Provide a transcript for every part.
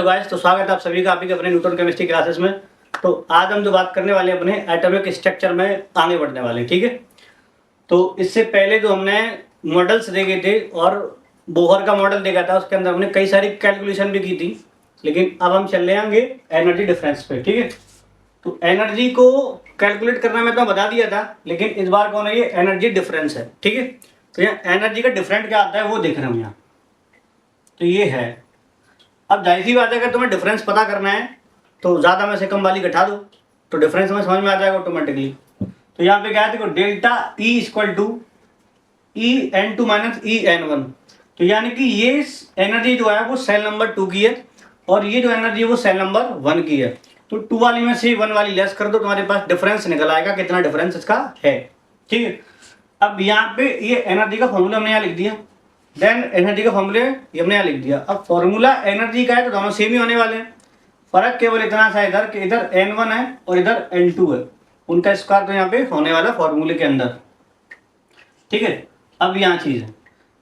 Hello guys, तो स्वागत है आप सभी का आपके अपने न्यूटन केमिस्ट्री क्लासेस में। तो आज हम जो बात करने वाले हैं अपने एटॉमिक स्ट्रक्चर में आगे बढ़ने वाले हैं, ठीक है। तो इससे पहले जो हमने मॉडल्स देखे थे और बोहर का मॉडल देखा था, उसके अंदर हमने कई सारी कैलकुलेशन भी की थी, लेकिन अब हम चल रहे आगे एनर्जी डिफरेंस पे, ठीक है। तो एनर्जी को कैलकुलेट करना मैं तो बता दिया था, लेकिन इस बार कौन है, ये एनर्जी डिफरेंस है, ठीक है। तो यहाँ एनर्जी का डिफरेंट क्या आता है वो देख रहे हैं हम यहाँ। तो ये है, अब जाहिर सी बात है अगर तुम्हें डिफरेंस पता करना है तो ज़्यादा में से कम वाली घटा दो तो डिफरेंस में समझ में आ जाएगा ऑटोमेटिकली। तो यहाँ पे क्या है, देखो delta E equal to E n two minus E n one. तो यानी कि ये एनर्जी जो है वो सेल नंबर 2 की है और ये जो एनर्जी है वो सेल नंबर 1 की है। तो 2 वाली में से 1 वाली लेस कर दो, तुम्हारे पास डिफरेंस निकल आएगा कितना डिफरेंस इसका है, ठीक है। अब यहाँ पे ये एनर्जी का फॉर्मूला हमने यहाँ लिख दिया, देन एनर्जी का फॉर्मूले ये हमने यहाँ लिख दिया। अब फॉर्मूला एनर्जी का है तो दोनों सेम ही होने वाले हैं, फर्क केवल इतना सा इधर कि इधर N1 है और इधर N2 है, उनका स्क्वायर तो यहाँ पे होने वाला फॉर्मूले के अंदर, ठीक है। अब यहाँ चीज है,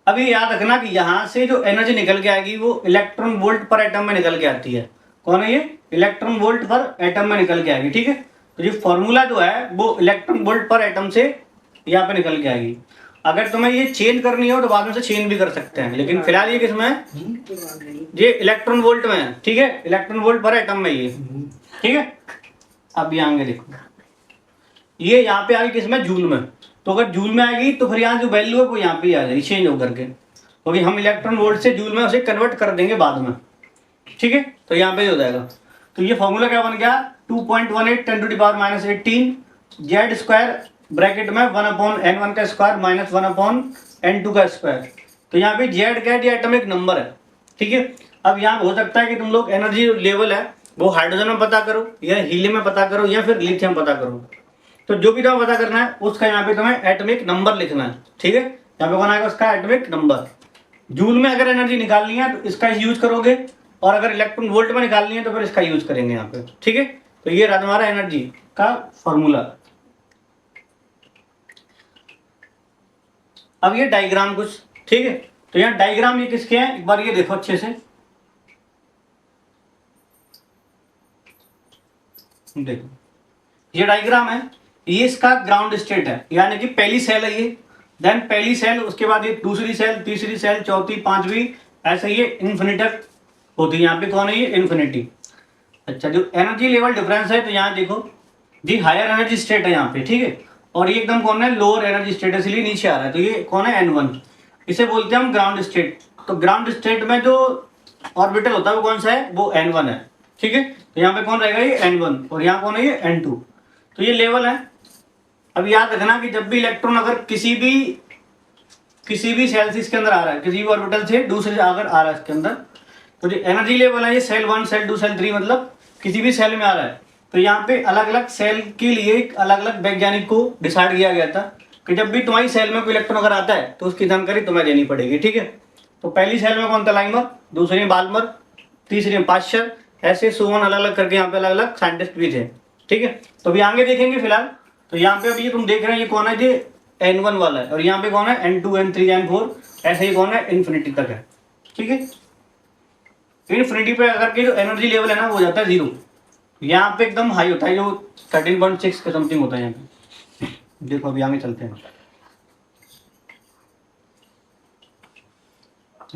अब ये याद रखना कि यहाँ से जो एनर्जी निकल के आएगी वो इलेक्ट्रॉन वोल्ट पर एटम में निकल के आती है। कौन है ये, इलेक्ट्रॉन वोल्ट पर एटम में निकल के आएगी, ठीक है। तो ये फॉर्मूला जो है वो इलेक्ट्रॉन वोल्ट पर एटम से यहाँ पे निकल के आएगी। अगर तुम्हें ये चेंज करनी हो तो बाद में से चेंज भी कर सकते हैं, लेकिन फिलहाल ये किसमें है, ये इलेक्ट्रॉन वोल्ट में है, ठीक है। इलेक्ट्रॉन वोल्ट पर एटम में ये, ठीक है। अब यहाँ आगे देखो, ये यहाँ पे आएगी किसमें, जूल में। तो अगर जूल में आएगी तो फिर यहाँ जो वैल्यू है वो यहाँ पे आ जाएगी चेंज होकर के, क्योंकि हम इलेक्ट्रॉन वोल्ट से जूल में उसे कन्वर्ट कर देंगे बाद में, ठीक है। तो यहाँ पे हो जाएगा। तो ये फॉर्मूला क्या बन गया, 2.18 10⁻⁻18 जेड स्क्वायर ब्रैकेट में 1/n1 का स्क्वायर माइनस 1/n2 का स्क्वायर। तो यहाँ पे जेड क्या है, एटॉमिक नंबर है, ठीक है। अब यहाँ हो सकता है कि तुम लोग एनर्जी लेवल है वो हाइड्रोजन में पता करो या हीलियम में पता करो या फिर लिथियम पता करो। तो जो भी तुम्हें पता करना है उसका यहाँ पे तुम्हें एटॉमिक नंबर लिखना है, ठीक है। यहाँ पे कौन आएगा, उसका एटॉमिक नंबर। जूल में अगर एनर्जी निकालनी है तो इसका यूज करोगे, और अगर इलेक्ट्रॉन वोल्ट में निकालनी है तो फिर इसका यूज करेंगे यहाँ पे, ठीक है। तो ये रहा हमारा एनर्जी का फॉर्मूला। अब ये डायग्राम कुछ, ठीक है। तो यहाँ डायग्राम ये किसके हैं, एक बार ये देखो अच्छे से, देखो ये डायग्राम है, ये इसका ग्राउंड स्टेट है, यानी कि पहली सेल है ये, देन पहली सेल, उसके बाद ये दूसरी सेल, तीसरी सेल, चौथी, पांचवी, ऐसे ये इन्फिनिटी तक होती है। यहाँ पे कौन है, ये इन्फिनिटी। अच्छा, जो एनर्जी लेवल डिफरेंस है तो यहाँ देखो जी हायर एनर्जी स्टेट है यहाँ पे, ठीक है। और ये एकदम कौन है, लोअर एनर्जी स्टेट, इसलिए नीचे आ रहा है। तो ये कौन है, N1, इसे बोलते हैं हम ग्राउंड स्टेट। तो ग्राउंड स्टेट में जो ऑर्बिटल होता है वो कौन सा है, वो N1 है, ठीक है। तो यहाँ पे कौन रहेगा, ये N1, और यहाँ कौन है, ये N2। तो ये लेवल है। अब याद रखना कि जब भी इलेक्ट्रॉन अगर किसी भी सेल से इसके अंदर आ रहा है, किसी भी ऑर्बिटल से दूसरे से अगर आ रहा है इसके अंदर, तो जो एनर्जी लेवल है ये सेल 1, सेल 2, सेल 3, मतलब किसी भी सेल में आ रहा है। तो यहाँ पे अलग अलग सेल के लिए अलग अलग वैज्ञानिक को डिसाइड किया गया था कि जब भी तुम्हारी सेल में कोई इलेक्ट्रॉन अगर आता है तो उसकी जानकारी तुम्हें देनी पड़ेगी, ठीक है। तो पहली सेल में कौन था, लाइमर, दूसरी में बाल्मर, तीसरी में पाश्चर, ऐसे सोवन अलग अलग करके यहाँ पे अलग अलग साइंटिस्ट भी थे, ठीक है। तो अभी आगे देखेंगे फिलहाल। तो यहाँ पे अभी तुम देख रहे हैं ये कौन है, ये N1 वाला है, और यहाँ पे कौन है, N2, N3, N4, ऐसे ही कौन है, इन्फिनिटी तक है, ठीक है। इन्फिनिटी पे अगर के जो एनर्जी लेवल है ना वो हो जाता है 0। यहाँ पे एकदम हाई होता है, जो 13.6 के समथिंग होता है यहाँ पे। देखो अभी आगे चलते हैं,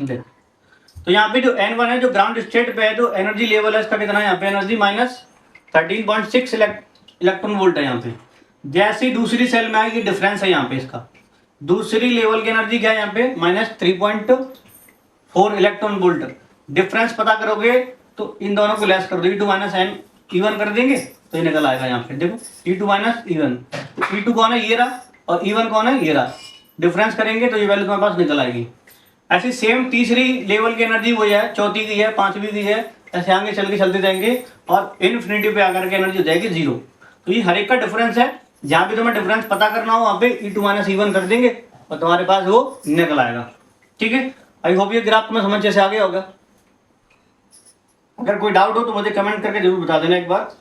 देखो। तो यहाँ पे जो N1 है, जो ग्राउंड स्टेट पे है, जो एनर्जी लेवल है इसका कितना है, यहाँ पे एनर्जी माइनस 13.6 इलेक्ट्रॉन वोल्ट है यहाँ पे। जैसे ही दूसरी सेल में आएगी, डिफरेंस है यहाँ पे इसका, दूसरी लेवल की एनर्जी क्या है यहाँ पे, माइनस 3.4 इलेक्ट्रॉन वोल्ट। डिफरेंस पता करोगे तो इन दोनों को लेस कर दो, E2 माइनस N E1 कर देंगे तो ये निकल आएगा यहाँ पे, देखो E2 माइनस E1। E2 कौन है, ये रहा, और E1 कौन है, ये रहा। डिफरेंस करेंगे तो ये वैल्यू तुम्हारे पास निकल आएगी। ऐसी सेम तीसरी लेवल की एनर्जी वही है, चौथी की है, पांचवी की है, ऐसे आगे चल के चलते जाएंगे और इन्फिनिटी पे आकर के एनर्जी हो जाएगी 0। तो ये हर एक का डिफरेंस है, जहाँ भी तुम्हें डिफरेंस पता करना हो वहाँ पे E2 माइनस E1 कर देंगे और तुम्हारे पास वो निकल आएगा, ठीक है। आई होप ये ग्राफ तुम्हें समझ जैसे आ गया होगा। अगर कोई डाउट हो तो मुझे कमेंट करके जरूर बता देना एक बार।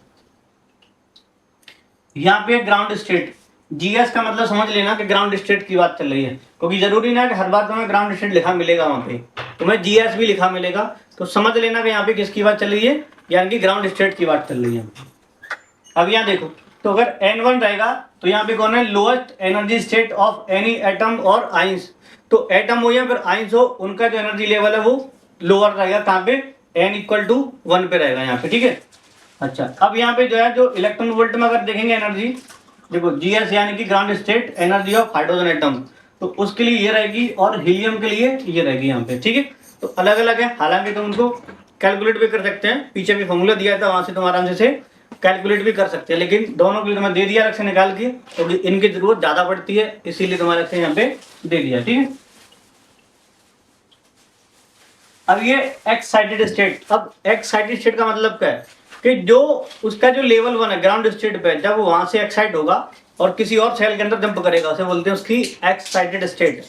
यहाँ पे ग्राउंड स्टेट, जीएस का मतलब समझ लेना कि ग्राउंड स्टेट की बात चल रही है, क्योंकि जरूरी ना कि हर बार तुम्हें ग्राउंड स्टेट लिखा मिलेगा वहां पे। तुम्हें GS भी लिखा मिलेगा। तो समझ लेना कि यहाँ पे किसकी बात चल रही है, यानी कि ग्राउंड स्टेट की बात चल रही है। अब यहाँ देखो, तो अगर N1 रहेगा तो यहाँ पे कौन है, lowest energy state of any atom और आइंस। तो एटम हो या फिर आइंस हो, उनका जो एनर्जी लेवल है वो लोअर रहेगा, कहाँ पे, N=1 पे रहेगा यहाँ पे, ठीक है। अच्छा, अब यहाँ पे जो है, जो इलेक्ट्रॉन वोल्ट में अगर देखेंगे एनर्जी, देखो GS यानी कि ground state energy of hydrogen atom, तो उसके लिए ये रहेगी और हीलियम के लिए ये रहेगी यहाँ पे, ठीक है। तो अलग अलग है, हालांकि तुम उनको कैलकुलेट भी कर सकते हैं, पीछे भी फॉर्मूला दिया था, वहां से तुम आराम से कैलकुलेट भी कर सकते हैं, लेकिन दोनों के लिए तुम्हें दे दिया अलग से निकाल के, क्योंकि तो इनकी जरूरत ज्यादा पड़ती है, इसीलिए तुम्हारे अलग से यहाँ पे दे दिया, ठीक है। अब ये एक्साइटेड स्टेट, अब एक्साइटेड स्टेट का मतलब क्या है कि जो उसका जो लेवल 1 है ग्राउंड स्टेट पे, जब वो वहां से एक्साइट होगा और किसी और सेल के अंदर जंप करेगा, उसे बोलते हैं उसकी एक्साइटेड स्टेट।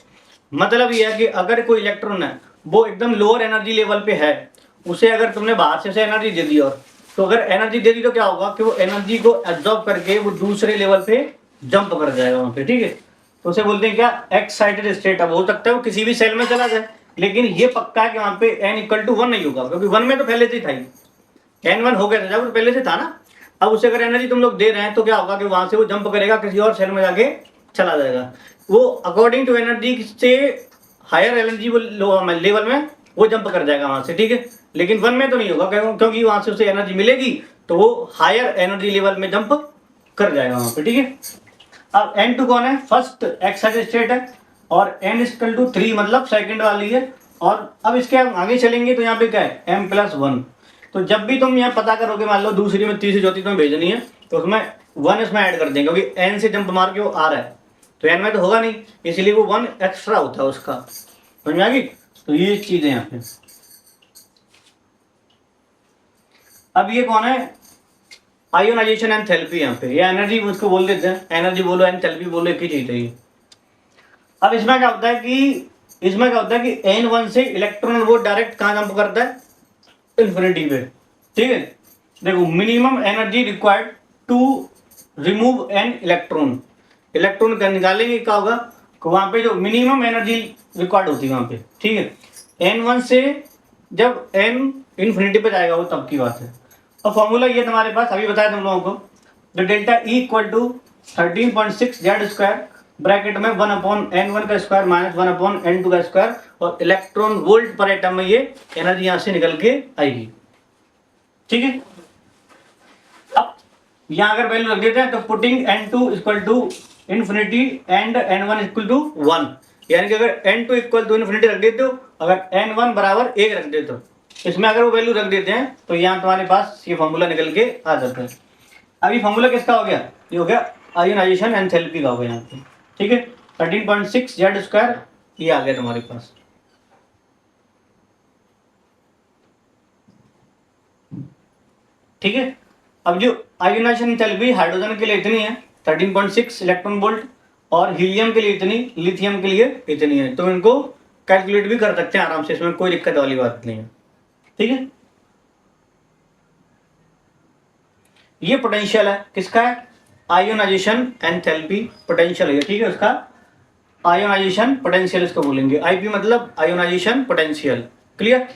मतलब ये है कि अगर कोई इलेक्ट्रॉन है वो एकदम लोअर एनर्जी लेवल पे है, उसे अगर तुमने बाहर से एनर्जी दे दी, और तो अगर एनर्जी दे दी तो क्या होगा कि वो एनर्जी को एब्जॉर्ब करके वो दूसरे लेवल पे जंप कर जाएगा वहां पे, ठीक है। तो उसे बोलते हैं क्या, एक्साइटेड स्टेट। अब हो सकता है वो किसी भी सेल में चला जाए, लेकिन ये पक्का है कि वहां पे N=1 नहीं होगा, क्योंकि 1 में तो पहले से ही था ही, N1 हो गया था जब, वो पहले से था ना। अब उसे अगर एनर्जी तुम लोग दे रहे हैं तो क्या होगा कि वहां से वो जंप करेगा, किसी और सेल में जाके चला जाएगा। वो अकॉर्डिंग टू एनर्जी से हायर एनर्जी लेवल में वो जंप कर जाएगा वहां से, ठीक है। लेकिन 1 में तो नहीं होगा, क्योंकि वहां से उसे एनर्जी मिलेगी तो वो हायर एनर्जी लेवल में जंप कर जाएगा वहां पे, ठीक है। अब N2 कौन है, फर्स्ट एक्साइटेड स्टेट है, और N=3 मतलब सेकंड वाली है। और अब इसके हम आगे चलेंगे तो यहाँ पे क्या है, M+1। तो जब भी तुम यहाँ पता करोगे, मान लो दूसरी में तीसरी चौथी तुम्हें भेजनी है, तो उसमें 1 इसमें ऐड कर देंगे, क्योंकि N से जंप मार के वो आ रहा है, तो N में तो होगा नहीं, इसलिए वो 1 एक्स्ट्रा होता है उसका, समझ में आ गई। तो ये चीज है यहाँ पे। अब ये कौन है, आयोनाइजेशन एंथैल्पी। यहाँ पे ये एनर्जी उसको बोल देते हैं, एनर्जी बोलो एंथैल्पी बोलो, एक ही चीज है ये। अब इसमें क्या होता है कि N1 से इलेक्ट्रॉन वो डायरेक्ट कहाँ जंप करता है, इन्फिनिटी पे, ठीक है। देखो, minimum energy required to remove an electron, electron का निकालेंगे क्या होगा, वहां पे जो मिनिमम एनर्जी रिक्वायर्ड होती है वहां पे, ठीक है। N1 से जब N इन्फिनिटी पे जाएगा वो तब की बात है। और फॉर्मूला ये तुम्हारे पास अभी बताया तुम लोगों को, the delta E=13.6 Z² bracket में 1/N1 का स्क्वायर माइनस 1/N2 का स्क्वायर, और इलेक्ट्रॉन वोल्ट पर एटम में ये एनर्जी यहां से निकल के आएगी, ठीक है। अब यहां अगर वैल्यू रख देते हैं तो putting N2 infinity and N1 1, यानी कि अगर N2 इन्फिनिटी रख देते हो, अगर N1 बराबर 1 रख देते हो, इसमें अगर वो वैल्यू रख देते हैं तो यहाँ तुम्हारे पास ये फॉर्मूला निकल के आ जाता है। अभी फॉर्मूला किसका हो गया, ये हो गया आयोनाइजेशन एंथैल्पी का हो गया यहाँ पे, ठीक है। 13.6 Z² ये आ गया तुम्हारे पास, ठीक है। अब जो आयोनाइजेशन एंथैल्पी हाइड्रोजन के लिए इतनी है 13.6 इलेक्ट्रॉन वोल्ट, और हीलियम के लिए इतनी, लिथियम के लिए इतनी है। तो इनको कैलकुलेट भी कर सकते हैं आराम से, इसमें कोई दिक्कत वाली बात नहीं है, ठीक है। ये पोटेंशियल है, किसका है, आयोनाइजेशन एंथैल्पी पोटेंशियल है, ठीक है। उसका आयोनाइजेशन पोटेंशियल इसको बोलेंगे, आईपी मतलब आयोनाइजेशन पोटेंशियल, क्लियर।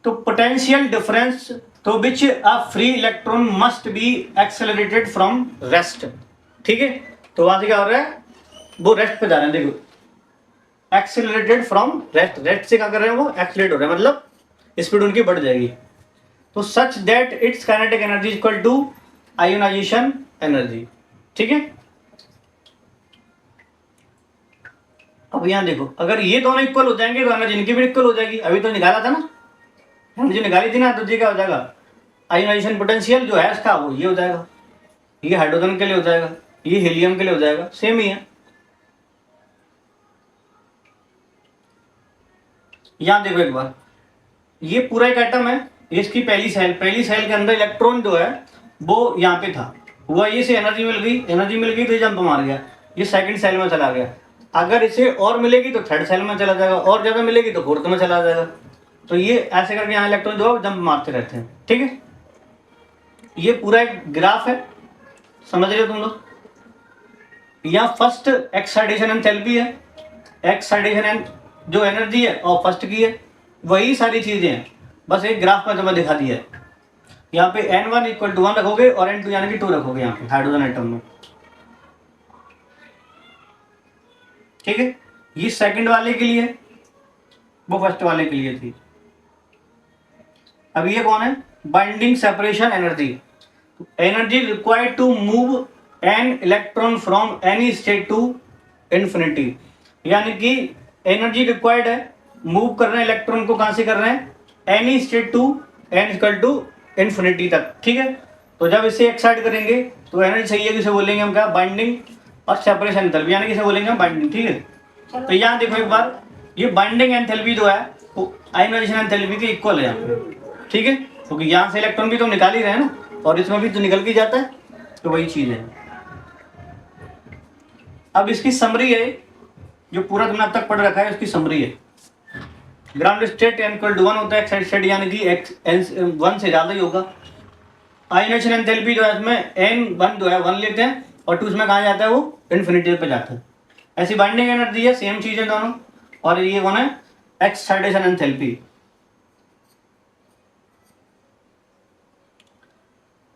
तो potential difference to which a free electron must be accelerated from rest, ठीक है। तो वहां से क्या हो रहा है, वो रेस्ट पे जा रहे हैं, देखो एक्सेलरेटेड फ्रॉम रेस्ट, रेस्ट से क्या कर रहे हैं, वो एक्सेलरेट हो रहे हैं, मतलब स्पीड उनकी बढ़ जाएगी। तो such that it's kinetic energy equal to ionization energy, ठीक है। अब यहां देखो, अगर ये दोनों इक्वल हो जाएंगे तो एनर्जी इनकी भी इक्वल हो जाएगी, अभी तो निकाला था ना, एनर्जी निकाली थी ना, तो ये क्या हो जाएगा, आयोनाइजेशन पोटेंशियल जो है इसका वो ये हो जाएगा, ये हाइड्रोजन के लिए हो जाएगा, ये हीलियम के लिए हो जाएगा, सेम ही है। यहां देखो एक बार, ये पूरा एक एटम है, इसकी पहली सेल के अंदर इलेक्ट्रॉन जो है वो यहाँ पे था, हुआ ये से एनर्जी मिल गई तो जंप मार गया, ये सेकंड सेल में चला गया। अगर इसे और मिलेगी तो थर्ड सेल में चला जाएगा, और ज्यादा मिलेगी तो फोर्थ में चला जाएगा। तो ये ऐसे करके यहाँ इलेक्ट्रॉन जो है जंप मारते रहते हैं, ठीक है। ये पूरा एक ग्राफ है, समझ रहे हो तुम लोग। यहाँ फर्स्ट एक्साइटेशन एंथैल्पी है, एक्साइटेशन जो एनर्जी है और फर्स्ट की है, वही सारी चीजें हैं, बस एक ग्राफ में तुम्हें दिखा दिया है। यहाँ पे n1 इक्वल टू 1 रखोगे और n2 यानी कि 2 रखोगे यहाँ पे हाइड्रोजन एटम में, ठीक है। ये सेकंड वाले के लिए, वो फर्स्ट वाले के लिए थी। अब ये कौन है, binding separation energy, energy required to move an electron from any state to infinity, यानी कि एनर्जी रिक्वायर्ड है, मूव कर रहे हैं इलेक्ट्रॉन को, कहां से कर रहे हैं, any state to n equal to infinity तक, ठीक है। तो जब इसे एक्साइट करेंगे तो एनर्जी सही है, किसे बोलेंगे हम, क्या, बाइंडिंग और सेपरेशन एंथैल्पी, यानी किसे बोलेंगे हम, बाइंडिंग, ठीक है। तो यहाँ देखो एक बार, ये बाइंडिंग एंथैल्पी जो है वो आयनाइजेशन एंथैल्पी के इक्वल है यहाँ पे, ठीक है, क्योंकि यहाँ से इलेक्ट्रॉन भी तो निकाल ही रहे हैं ना, और इसमें भी तो निकल के जाता है, तो वही चीज है। अब इसकी समरी है, जो पूरा तुमने अब तक पढ़ रखा है उसकी समरी है। Ground state n equal to 1 होता है, एक्साइटेड स्टेट यानी कि n1 से ज्यादा ही होगा। आयनाइजेशन एंथैल्पी जो है इसमें n1 जो है 1 लेते हैं और 2 इसमें कहा जाता है, वो इन्फिनिटी पे जाता है। ऐसी बाइंडिंग एनर्जी है, सेम चीज है दोनों। और ये कौन है, एक्साइटेशन एंथैल्पी।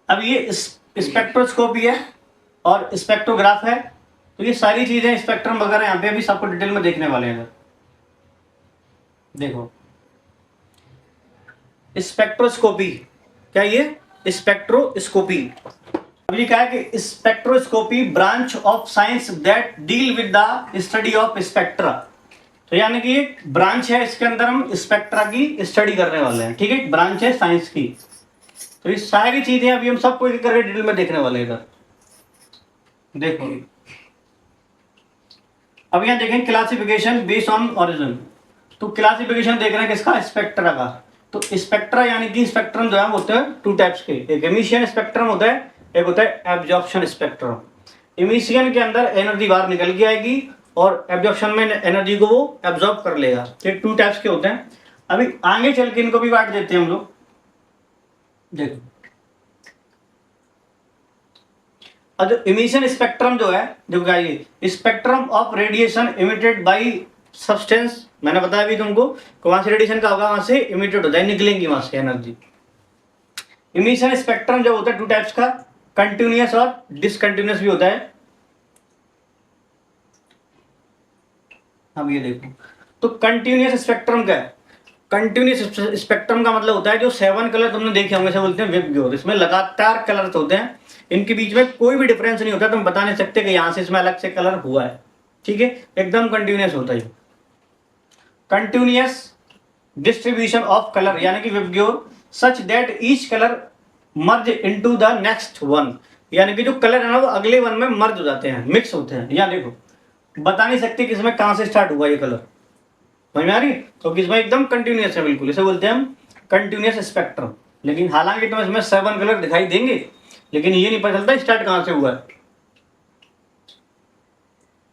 अब ये स्पेक्ट्रोस्कोपी है और स्पेक्ट्रोग्राफ है, तो ये सारी चीजें स्पेक्ट्रम वगैरह यहाँ पे अभी सबको डिटेल में देखने वाले हैं। देखो स्पेक्ट्रोस्कोपी, क्या ये स्पेक्ट्रोस्कोपी, अभी क्या है कि spectroscopy branch of science that deal with the study of spectra, तो यानी कि एक ब्रांच है, इसके अंदर हम स्पेक्ट्रा की स्टडी करने वाले हैं, ठीक है, ब्रांच है साइंस की। तो ये सारी चीजें अभी हम सबको एक करके डिटेल में देखने वाले हैं। देखो अब यहाँ देखें क्लासिफिकेशन बेस्ड ऑन ओरिजिन, तो क्लासिफिकेशन देख रहे हैं किसका, स्पेक्ट्रा का। तो स्पेक्ट्रा यानी कि स्पेक्ट्रम जो है होते हैं टू टाइप्स के, एक एमिशन स्पेक्ट्रम होता है, एक होता है एब्जॉर्प्शन स्पेक्ट्रम। एमिशन के अंदर एनर्जी बाहर निकल के आएगी और एब्जॉर्प्शन में एनर्जी को वो एब्जॉर्ब कर लेगा। ये टू टाइप्स के होते हैं। अभी आगे चल के इनको भी बांट देते हैं हम लोग। देखो और जो इमिशन स्पेक्ट्रम जो है, देखो ये spectrum of radiation emitted bye substance, मैंने बताया भी तुमको, वहां से रेडिएशन का होगा, वहां से इमिटेड होता है, निकलेंगी वहां से एनर्जी। इमिशन स्पेक्ट्रम जो होता है टू टाइप्स का, कंटिन्यूअस और डिसकंटिन्यूअस भी होता है। अब ये देखो, तो कंटिन्यूअस स्पेक्ट्रम क्या है, कंटिन्यूअस स्पेक्ट्रम का मतलब होता है जो 7 कलर तुमने देखे होंगे, से बोलते हैं वेव, इसमें लगातार कलर्स होते हैं, इनके बीच में कोई भी डिफरेंस नहीं होता, तुम बता नहीं सकते कि यहां से इसमें अलग से कलर हुआ है, ठीक है, एकदम कंटिन्यूअस होता है। कंटिन्यूअस डिस्ट्रीब्यूशन ऑफ कलर यानी कि wave such that each colour merge into the next one, यानी कि जो कलर है ना वो अगले वन में मर्ज हो जाते हैं, मिक्स होते हैं। यहाँ देखो बता नहीं सकते कि इसमें कहां से स्टार्ट हुआ ये कलर, समझ में आ रही, तो इसमें एकदम कंटिन्यूअस है, बिल्कुल इसे बोलते हैं हम कंटिन्यूअस स्पेक्ट्रम। लेकिन हालांकि तो इसमें 7 कलर दिखाई देंगे, लेकिन ये नहीं पता चलता स्टार्ट कहां से हुआ है।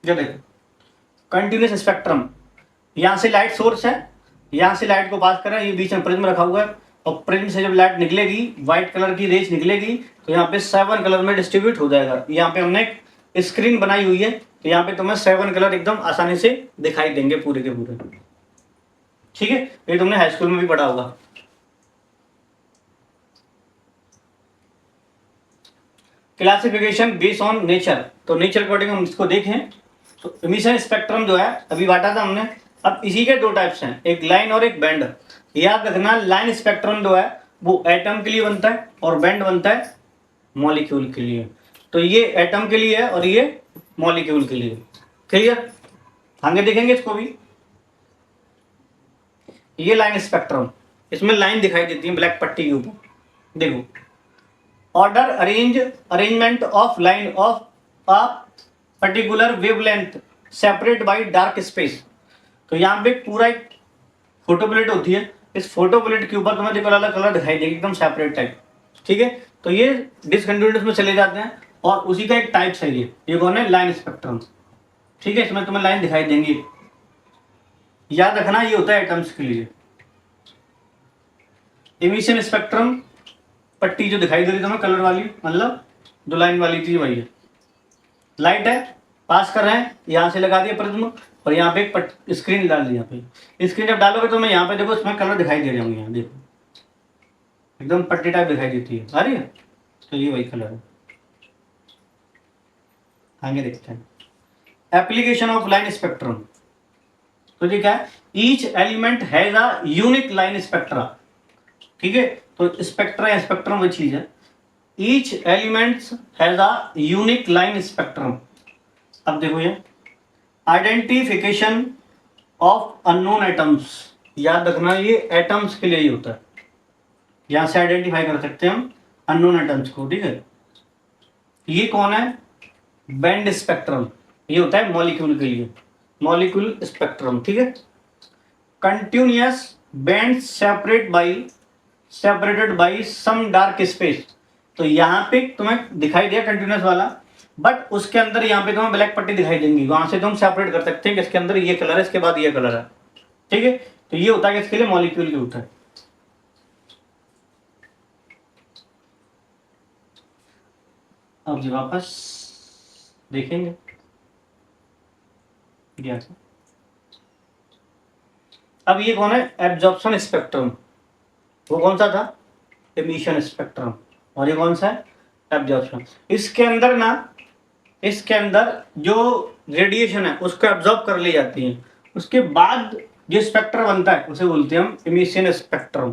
ये देखो कंटिन्यूअस स्पेक्ट्रम, यहां से लाइट सोर्स है, यहां से लाइट को पास कर रहा है, ये बीच में प्रिज्म रखा हुआ है, और प्रिज्म से जब लाइट निकलेगी, व्हाइट कलर की रेज निकलेगी, तो यहाँ पे 7 कलर में डिस्ट्रीब्यूट हो जाएगा। यहाँ पे हमने एक स्क्रीन बनाई हुई है, तो यहाँ पे तुम्हें 7 कलर एकदम आसानी से दिखाई देंगे पूरे के पूरे, ठीक है, ये तुमने हाई स्कूल में भी पढ़ा होगा। क्लासिफिकेशन बेस्ड ऑन नेचर, तो नेचर के अकॉर्डिंग हम इसको देखें तो इमिशन स्पेक्ट्रम जो है अभी बांटा था हमने, अब इसी के 2 टाइप्स हैं, एक लाइन और एक बैंड। याद रखना लाइन स्पेक्ट्रम जो है वो एटम के लिए बनता है और बैंड बनता है मॉलिक्यूल के लिए। तो ये एटम के लिए है और ये मॉलिक्यूल के लिए, क्लियर। आगे देखेंगे इसको भी, ये लाइन स्पेक्ट्रम, इसमें लाइन दिखाई देती है ब्लैक पट्टी के ऊपर, देखो order arrangement of line of a particular wavelength separate by dark space. तो यहाँ पे पूरा एक फोटो प्लेट होती है, इस फोटो प्लेट के ऊपर तुम्हें देखो अलग कलर दिखाई देगी एकदम सेपरेट टाइप, ठीक है। तो ये डिसकंटिन्यूअस में चले जाते हैं और उसी का एक टाइप है ये कौन है, लाइन स्पेक्ट्रम, ठीक है। इसमें तुम्हें लाइन दिखाई देंगी, याद रखना ये होता है एटम्स के लिए। इमिशन स्पेक्ट्रम पट्टी जो दिखाई दे रही तुम्हें कलर वाली, मतलब जो लाइन वाली थी वही है, लाइट है, पास कर रहे हैं, यहां से लगा दिया प्रिज्म, और यहाँ पे एक स्क्रीन डाल दी। यहाँ पे स्क्रीन जब डालोगे तो मैं यहाँ पे देखो इसमें कलर दिखाई दे रहे होंगे, यहाँ देखो एकदम पट्टी टाइप दिखाई देती है, आ रही है। तो ये वही कलर है। आगे देखते हैं एप्लीकेशन ऑफ लाइन स्पेक्ट्रम। तो ये क्या है, each element has a unique line spectra. ठीक है, तो स्पेक्ट्रा या स्पेक्ट्रम वही चीज है। Each elements has a unique line spectrum. अब देखो ये आइडेंटिफिकेशन ऑफ अननोन एटम्स, याद रखना ये एटम्स के लिए ही होता है। यहां से आइडेंटिफाई कर सकते हैं हम अननोन एटम्स को। ठीक है, ये कौन है, बैंड स्पेक्ट्रम, ये होता है मॉलिक्यूल के लिए, मॉलिक्यूल स्पेक्ट्रम। ठीक है, continuous band separated by some dark space. तो यहाँ पे तुम्हें दिखाई दिया कंटिन्यूअस वाला, बट उसके अंदर यहाँ पे तुम्हें ब्लैक पट्टी दिखाई देंगी, वहां से तुम सेपरेट कर सकते हैं कि इसके अंदर ये कलर है, इसके बाद ये कलर है। ठीक है, तो ये होता है इसके लिए मॉलिक्यूल के होता है। अब जब वापस देखेंगे अब ये कौन है, एब्जॉर्प्शन स्पेक्ट्रम। वो कौन सा था, एमिशन स्पेक्ट्रम, और ये कौन सा है, एब्जॉर्प्शन। इसके अंदर जो रेडिएशन है उसको एब्जॉर्ब कर ली जाती है, उसके बाद जो स्पेक्ट्रम बनता है उसे बोलते हैं हम एमिशन स्पेक्ट्रम।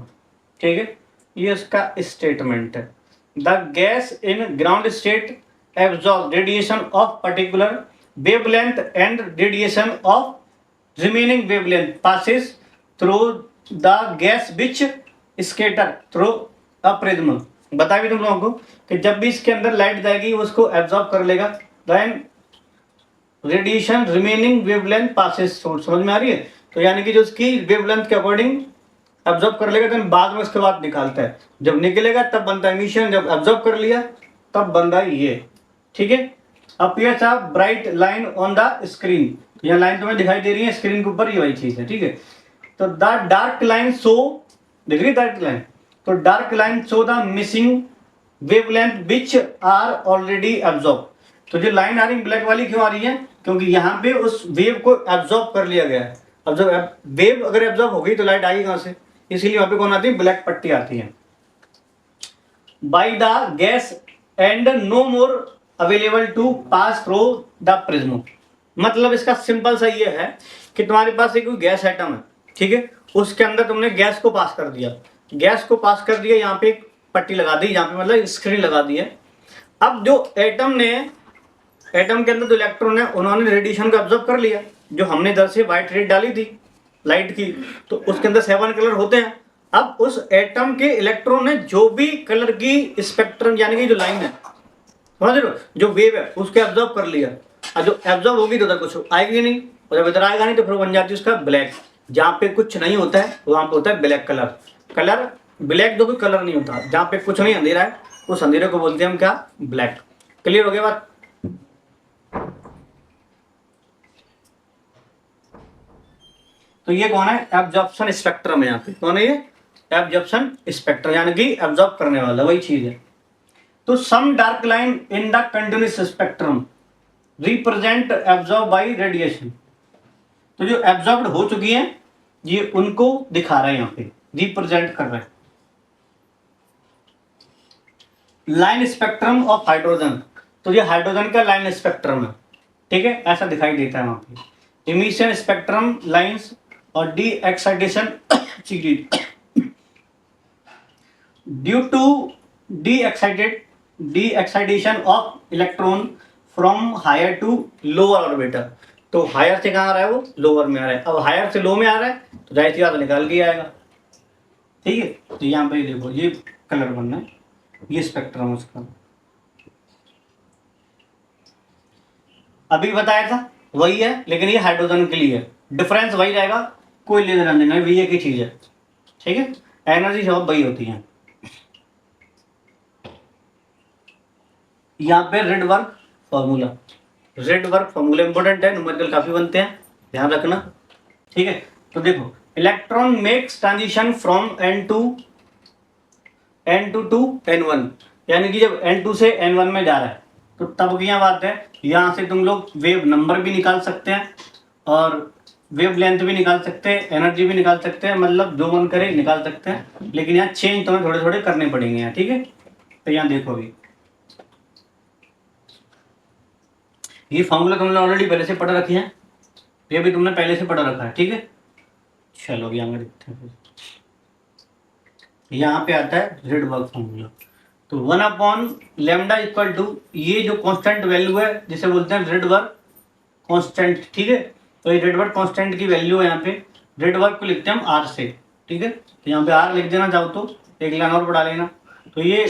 ठीक है, ये उसका स्टेटमेंट है। The gas in ground state absorb radiation of particular wavelength and radiation of remaining wavelength passes through the gas which scatter through a prism। बता भी तुम लोगों को कि जब भी इसके अंदर लाइट जाएगी उसको एब्जॉर्ब कर लेगा, then radiation remaining wavelength passes through। समझ में आ रही है। तो यानी कि जो उसकी वेवलेंथ के अकॉर्डिंग एब्जॉर्ब कर लेगा, तो बाद में उसके बाद निकालता है, जब निकलेगा तब बनता है एमिशन, जब एब्जॉर्ब कर लिया तब बनता है ये। ठीक है, appears a bright line on the screen. यह लाइन तुम्हें दिखाई दे रही है स्क्रीन के ऊपर, ये वही चीज है। ठीक है, तो द डार्क लाइन शो, दिख रही डार्क लाइन, तो dark line show the missing wavelength which are already absorb. तो जो लाइन आ रही है ब्लैक वाली क्यों आ रही है, क्योंकि यहाँ पे उस वेव को एब्जॉर्ब कर लिया गया है। अब जब वेव अगर एब्जॉर्ब हो गई तो लाइट आएगी कहां से, इसीलिए वहां पे कौन आती है, ब्लैक पट्टी आती है। By the gas and no more available to pass through the prism. मतलब इसका सिंपल सा ये है कि तुम्हारे पास एक गैस एटम है, ठीक है, उसके अंदर तुमने गैस को पास कर दिया, यहाँ पे एक पट्टी लगा दी, यहाँ पे मतलब स्क्रीन लगा दी है। अब जो एटम के अंदर जो इलेक्ट्रॉन है उन्होंने रेडिएशन को एब्जॉर्ब कर लिया, जो हमने इधर से व्हाइट रेड डाली थी लाइट की, तो उसके अंदर 7 कलर होते हैं। अब उस एटम के इलेक्ट्रॉन ने जो भी कलर की स्पेक्ट्रम यानी कि जो लाइन है, समझ रहे हो, जो वेव है उसको एब्जॉर्ब कर लिया। और जो एब्जॉर्ब होगी तो उधर कुछ आएगी नहीं, और जब इधर आएगा नहीं तो फिर बन जाती है उसका ब्लैक। जहाँ पे कुछ नहीं होता है वहां पे होता है ब्लैक कलर। ब्लैक जो कोई कलर नहीं होता, जहाँ पे कुछ नहीं अंधेरा है उस अंधेरे को बोलते हैं हम क्या, ब्लैक। क्लियर हो गया बात। तो ये कौन है, एब्जॉर्प्शन स्पेक्ट्रम है। यहाँ पे कौन है ये, एब्जॉर्प्शन स्पेक्ट्रम, यानी कि एब्जॉर्ब करने वाला, वही चीज है। तो some dark line in the continuous spectrum represent absorb by radiation. तो जो एब्जॉर्ब्ड हो चुकी है ये उनको दिखा रहा है, यहाँ पे रिप्रेजेंट कर रहा है। लाइन स्पेक्ट्रम ऑफ हाइड्रोजन, तो ये हाइड्रोजन का लाइन स्पेक्ट्रम है, ठीक है, ऐसा दिखाई देता है वहां पे। इमिशन स्पेक्ट्रम लाइंस और de excitation due to de excitation of electron from higher to lower orbiter. तो हायर से कहाँ आ रहा है, वो लोअर में आ रहा है। अब हायर से लो में आ रहा है तो जाहिर सी बात निकाल के आएगा, ठीक है। तो यहाँ पे देखो ये कलर बनना है, ये स्पेक्ट्रम उसका अभी बताया था वही है, लेकिन ये हाइड्रोजन के लिए है, डिफरेंस वही रहेगा, कोई लेना देना नहीं, एक ही चीज है, ठीक है। एनर्जी सब वही होती है। यहाँ पे रेड वर्क फॉर्मूला इंपॉर्टेंट है, न्यूमेरिकल काफी बनते हैं, ध्यान रखना, ठीक है। तो देखो electron makes transition from N2 to N1, यानी कि जब N2 से N1 में जा रहा है तो तब की यहाँ बात है, यहाँ से तुम लोग वेव नंबर भी निकाल सकते हैं और वेव लेंथ भी निकाल सकते हैं, एनर्जी भी निकाल सकते हैं, मतलब जो मन करे निकाल सकते हैं, लेकिन यहाँ चेंज तुम्हें थोड़े थोड़े करने पड़ेंगे यहाँ, ठीक है। तो यहाँ देखो अभी ये फॉर्मूला तुमने ऑलरेडी पहले से पढ़ रखी है, ये भी तुमने पहले से पढ़ रखा है, ठीक है। चलो अभी आगे देखते हैं। यहाँ पे आता है रेडबर्ग फॉर्मूला। तो 1/λ = ये जो कांस्टेंट वैल्यू है जिसे बोलते हैं रेडबर्ग कांस्टेंट, ठीक है। तो ये रेडबर्ग कांस्टेंट की वैल्यू है यहाँ पे, रेडबर्ग को लिखते हैं हम आर से, ठीक है। तो यहाँ पे आर लिख देना चाहो तो, एक लाइन और बढ़ा लेना। तो ये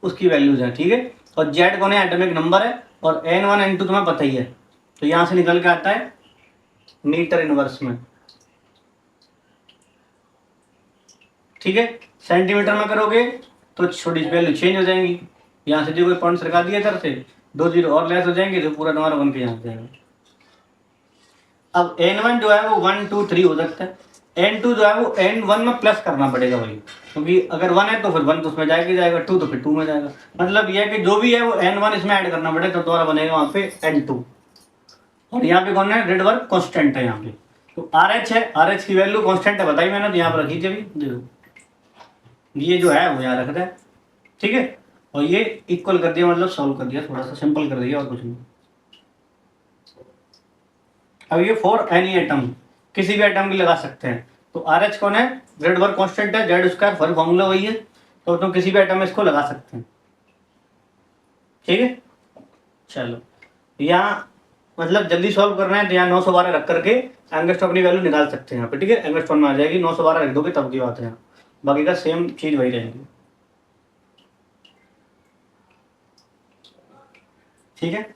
उसकी वैल्यूज है, ठीक है। और जेड कौन है, एटॉमिक नंबर है, और n1 n2 तुम्हें पता ही है। तो यहाँ से निकल के आता है मीटर इनवर्स में, ठीक है। सेंटीमीटर में करोगे तो छोटी वैल्यू चेंज हो जाएंगी, यहाँ से जो कोई पॉइंट सरका दिया इधर से 2 0 और लेस हो जाएंगे तो पूरा तुम्हारा 1 के यहाँ जाएगा। अब n1 जो है वो 1 2 3 हो सकता है, n2 जो है वो n1 में प्लस करना पड़ेगा भाई, क्योंकि अगर 1 है तो फिर 1 तो उसमें जाएगा, 2 तो फिर 2 में जाएगा। मतलब यह है कि जो भी है वो n1 इसमें ऐड करना पड़ेगा, तो तुम्हारा बनेगा वहाँ पे n2। और यहाँ पे कौन है, रेडबर्ग कांस्टेंट है यहाँ पे। तो RH है, RH की वैल्यू कांस्टेंट है बताई मैंने, तो यहाँ पर रखी थी अभी, देखो ये जो है वो यहाँ रख रहा है, ठीक है। और ये इक्वल कर दिया, मतलब सॉल्व कर दिया, थोड़ा सा सिंपल कर दिया और कुछ नहीं। अब ये फॉर एनी एटम, किसी भी एटम की लगा सकते हैं। तो RH कौन है, रेडबर्ग कांस्टेंट है, जेड स्क्वायर फॉर फॉर्मूला वही है, तो तुम किसी भी एटम में इसको लगा सकते हैं, ठीक है। चलो यहाँ मतलब जल्दी सॉल्व करना है तो यहाँ 912 रख करके एंगस्ट्रॉम अपनी वैल्यू निकाल सकते हैं यहाँ पे, ठीक है। एंगस्ट्रॉम में आ जाएगी, 912 रख दोगे तब की बात है यहाँ, बाकी का सेम चीज वही रहेगी, ठीक है।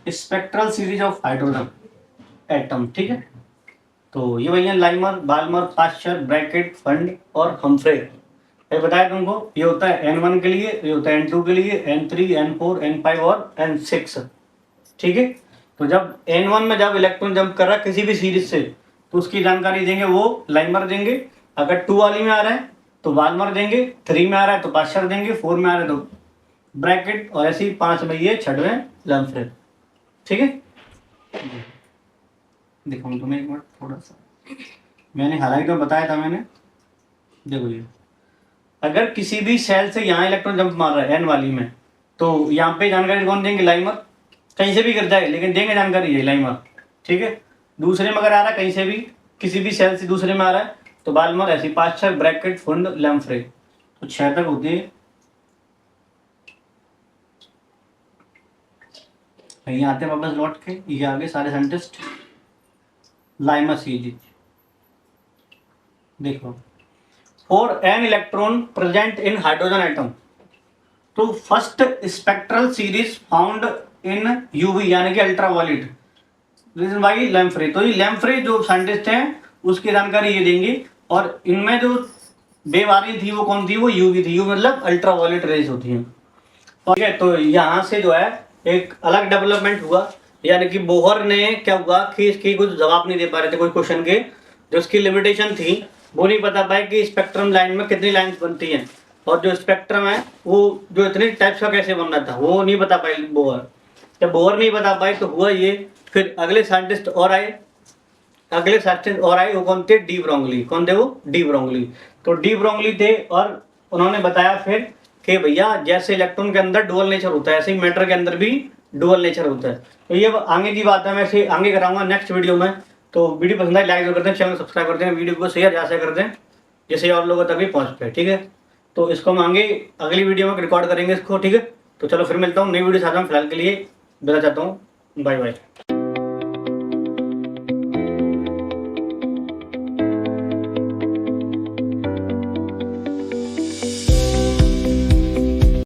Spectral series of hydrogen atom, ठीक है। तो ये वही है लाइमर, बाल्मर, पास्चर, ब्रैकेट, फंड और हम्फ्रे। ये बताया तुमको, ये होता है n1 के लिए, ये होता है n2 के लिए, n3, n4, n5 और n6, ठीक है। तो जब n1 में जब इलेक्ट्रॉन जंप कर रहा है किसी भी सीरीज से तो उसकी जानकारी देंगे वो लाइमर देंगे, अगर 2 वाली में आ रहा है तो बाल्मर देंगे, 3 में आ रहा है तो पास्चर देंगे, 4 में आ रहा है तो ब्रैकेट, और ऐसे ही 5 में ये 6वें लम्फ्रे, ठीक है। देखो तुम्हें एक मिनट थोड़ा सा मैंने हालांकि तो बताया था मैंने, देखो ये अगर किसी भी सेल से यहाँ इलेक्ट्रॉन जंप मार रहा है n वाली में, तो यहाँ पे जानकारी कौन देंगे, लाइमर, कहीं से भी कर जाए लेकिन देंगे जानकारी ये लाइमर, ठीक है। दूसरे में अगर आ रहा है कहीं से भी, किसी भी सेल से दूसरे में आ रहा है तो बाल्मर, ऐसी 5 6 ब्रैकेट, फुंड, लम्फ्रे, तो 6 तक होती है। यहाँ आते वापस लौट के, ये आगे सारे साइंटिस्ट लाइमर सीरीज, देखो for an electron present in hydrogen atom, तो first spectral series found in UV यानी कि अल्ट्रावायलेट, रीजन बाई लैम्फ्रे। तो ये लैम्फ्रे जो साइंटिस्ट हैं उसकी जानकारी ये देंगे, और इनमें जो वेव आ रही थी वो कौन थी, वो यूवी थी, यूवी मतलब अल्ट्रावायलेट रेज होती हैं, ठीक है। तो यहाँ से जो है एक अलग डेवलपमेंट हुआ, यानी कि बोहर ने क्या हुआ कि इसकी कुछ जवाब नहीं दे पा रहे थे कोई क्वेश्चन के, जो उसकी लिमिटेशन थी वो नहीं बता पाए कि स्पेक्ट्रम लाइन में कितनी लाइंस बनती हैं, और जो स्पेक्ट्रम है वो जो इतने टाइप्स का कैसे बनना था वो नहीं बता पाए बोहर। जब बोहर नहीं बता पाए तो हुआ ये, फिर अगले साइंटिस्ट और आए, वो कौन थे, डी ब्रोंगली। कौन थे वो, डी ब्रोंगली। तो डी ब्रोंगली थे और उन्होंने बताया फिर कि भैया जैसे इलेक्ट्रॉन के अंदर डुअल नेचर होता है ऐसे ही मैटर के अंदर भी डुअल नेचर होता है। तो ये आगे की बात है, मैं इसे आगे कराऊंगा नेक्स्ट वीडियो में। तो वीडियो पसंद आए लाइक जरूर कर दें, चैनल सब्सक्राइब कर दें, वीडियो को शेयर जैसे कर दें जैसे और लोगों तक भी पहुंच पाए, ठीक है। तो इसको हम आगे अगली वीडियो में रिकॉर्ड करेंगे इसको, ठीक है। तो चलो फिर मिलता हूँ नई वीडियो साथ में, फिलहाल के लिए विदा चाहता हूँ, बाय बाय।